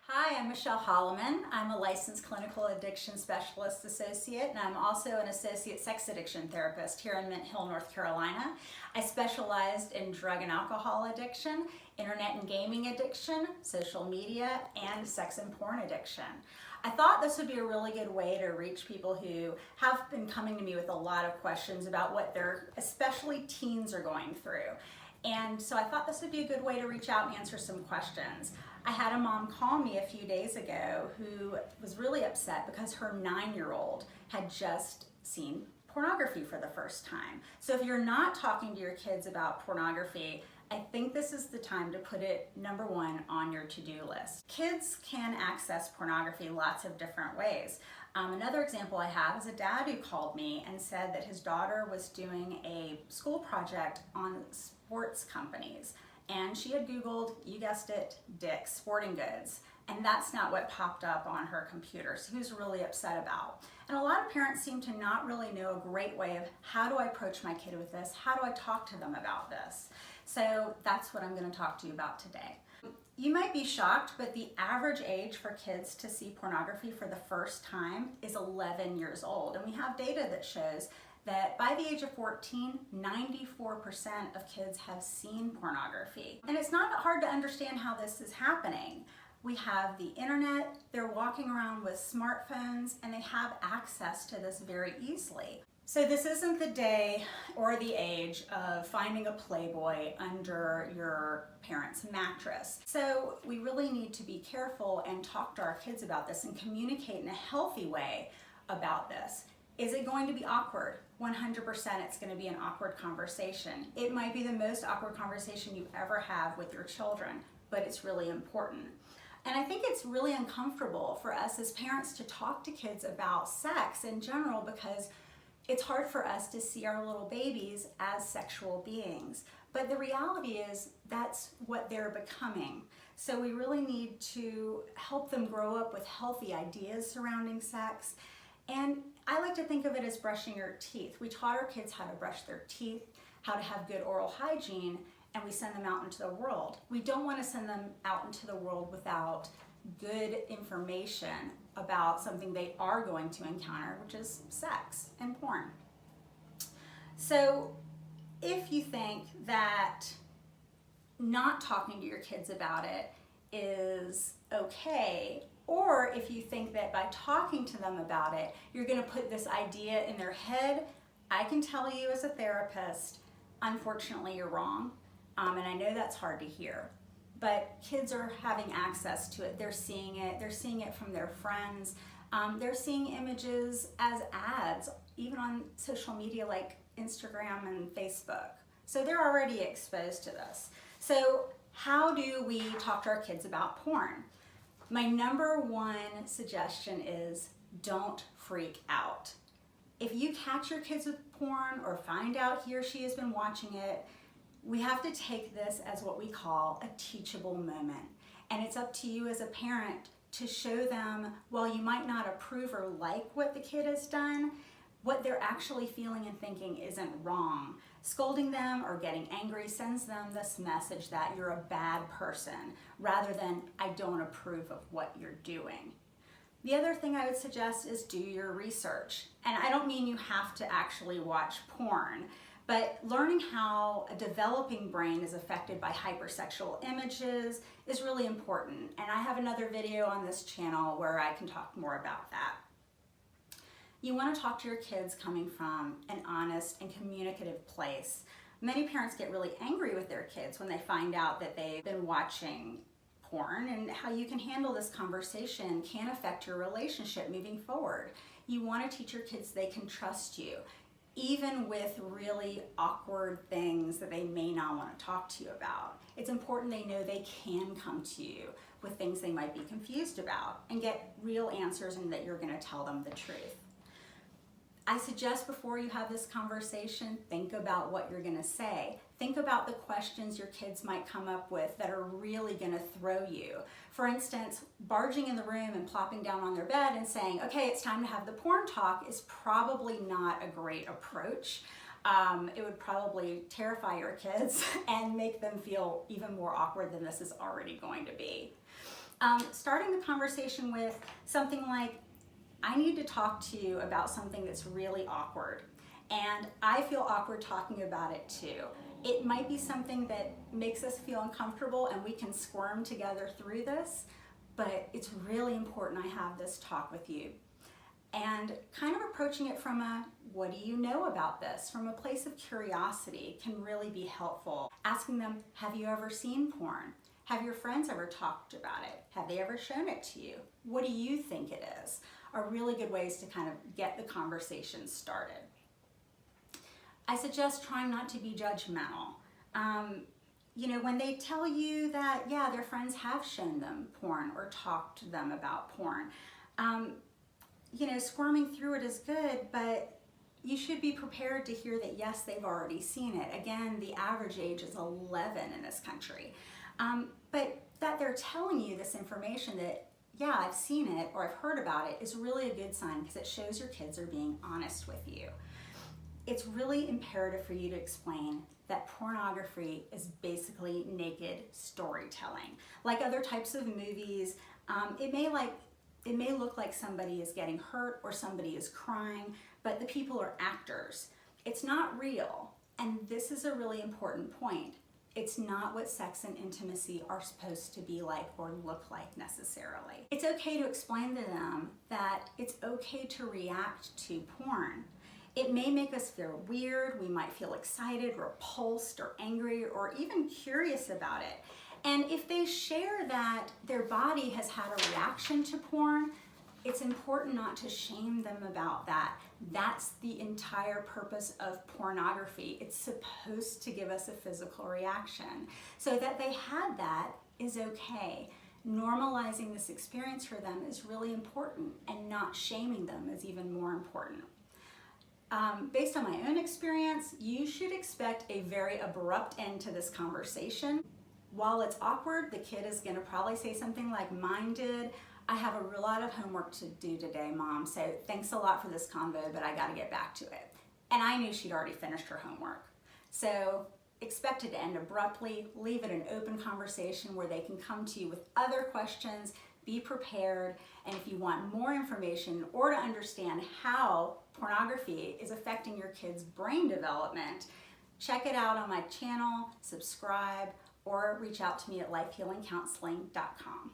Hi, I'm Michelle Holloman. I'm a licensed clinical addiction specialist associate, and I'm also an associate sex addiction therapist here in Mint Hill, North Carolina. I specialized in drug and alcohol addiction, internet and gaming addiction, social media, and sex and porn addiction. I thought this would be a really good way to reach people who have been coming to me with a lot of questions about what their, especially teens, are going through. And so I thought this would be a good way to reach out and answer some questions. I had a mom call me a few days ago who was really upset because her 9-year-old had just seen pornography for the first time. So if you're not talking to your kids about pornography, I think this is the time to put it number one on your to-do list. Kids can access pornography lots of different ways. Another example I have is a dad who called me and said that his daughter was doing a school project on sports companies. And she had Googled, you guessed it, Dick's Sporting Goods. And that's not what popped up on her computer. So he was really upset about. And a lot of parents seem to not really know a great way of how do I approach my kid with this? How do I talk to them about this? So that's what I'm going to talk to you about today. You might be shocked, but the average age for kids to see pornography for the first time is 11 years old. And we have data that shows that by the age of 14, 94% of kids have seen pornography. And it's not hard to understand how this is happening. We have the internet, they're walking around with smartphones, and they have access to this very easily. So this isn't the day or the age of finding a Playboy under your parents' mattress. So we really need to be careful and talk to our kids about this and communicate in a healthy way about this. Is it going to be awkward? 100% it's going to be an awkward conversation. It might be the most awkward conversation you ever have with your children, but it's really important. And I think it's really uncomfortable for us as parents to talk to kids about sex in general because it's hard for us to see our little babies as sexual beings. But the reality is that's what they're becoming. So we really need to help them grow up with healthy ideas surrounding sex. And I like to think of it as brushing your teeth. We taught our kids how to brush their teeth, how to have good oral hygiene, and we send them out into the world. We don't want to send them out into the world without good information about something they are going to encounter, which is sex and porn. So if you think that not talking to your kids about it is okay, or if you think that by talking to them about it, you're going to put this idea in their head, I can tell you as a therapist, unfortunately you're wrong. And I know that's hard to hear. But kids are having access to it. They're seeing it from their friends. They're seeing images as ads, even on social media like Instagram and Facebook. So they're already exposed to this. So how do we talk to our kids about porn? My number one suggestion is don't freak out. If you catch your kids with porn or find out he or she has been watching it, we have to take this as what we call a teachable moment. And it's up to you as a parent to show them, while you might not approve or like what the kid has done, what they're actually feeling and thinking isn't wrong. Scolding them or getting angry sends them this message that you're a bad person, rather than I don't approve of what you're doing. The other thing I would suggest is do your research. And I don't mean you have to actually watch porn, but learning how a developing brain is affected by hypersexual images is really important. And I have another video on this channel where I can talk more about that. You want to talk to your kids coming from an honest and communicative place. Many parents get really angry with their kids when they find out that they've been watching porn, and how you can handle this conversation can affect your relationship moving forward. You want to teach your kids they can trust you, even with really awkward things that they may not want to talk to you about. It's important they know they can come to you with things they might be confused about and get real answers, and that you're going to tell them the truth. I suggest before you have this conversation, think about what you're going to say. Think about the questions your kids might come up with that are really going to throw you. For instance, barging in the room and plopping down on their bed and saying, okay, it's time to have the porn talk, is probably not a great approach. It would probably terrify your kids and make them feel even more awkward than this is already going to be. Starting the conversation with something like, I need to talk to you about something that's really awkward, and I feel awkward talking about it too. It might be something that makes us feel uncomfortable and we can squirm together through this, but it's really important I have this talk with you. And kind of approaching it from a, what do you know about this? From a place of curiosity can really be helpful. Asking them, have you ever seen porn? Have your friends ever talked about it? Have they ever shown it to you? What do you think it is? Are really good ways to kind of get the conversation started. I suggest trying not to be judgmental. When they tell you that, yeah, their friends have shown them porn or talked to them about porn, squirming through it is good, but you should be prepared to hear that, yes, they've already seen it. Again, the average age is 11 in this country. But that they're telling you this information that, yeah, I've seen it or I've heard about it is really a good sign, because it shows your kids are being honest with you. It's really imperative for you to explain that pornography is basically naked storytelling. Like other types of movies, it may look like somebody is getting hurt or somebody is crying, but the people are actors. It's not real, and this is a really important point. It's not what sex and intimacy are supposed to be like or look like necessarily. It's okay to explain to them that it's okay to react to porn. It may make us feel weird, we might feel excited, repulsed, or angry, or even curious about it. And if they share that their body has had a reaction to porn, it's important not to shame them about that. That's the entire purpose of pornography. It's supposed to give us a physical reaction. So that they had that is okay. Normalizing this experience for them is really important, and not shaming them is even more important. Based on my own experience, you should expect a very abrupt end to this conversation. While it's awkward, the kid is going to probably say something like, mine did, I have a lot of homework to do today, Mom, so thanks a lot for this convo, but I got to get back to it. And I knew she'd already finished her homework. So expect it to end abruptly, leave it an open conversation where they can come to you with other questions. Be prepared, and if you want more information or to understand how pornography is affecting your kid's brain development, check it out on my channel, subscribe, or reach out to me at lifehealingcounseling.com.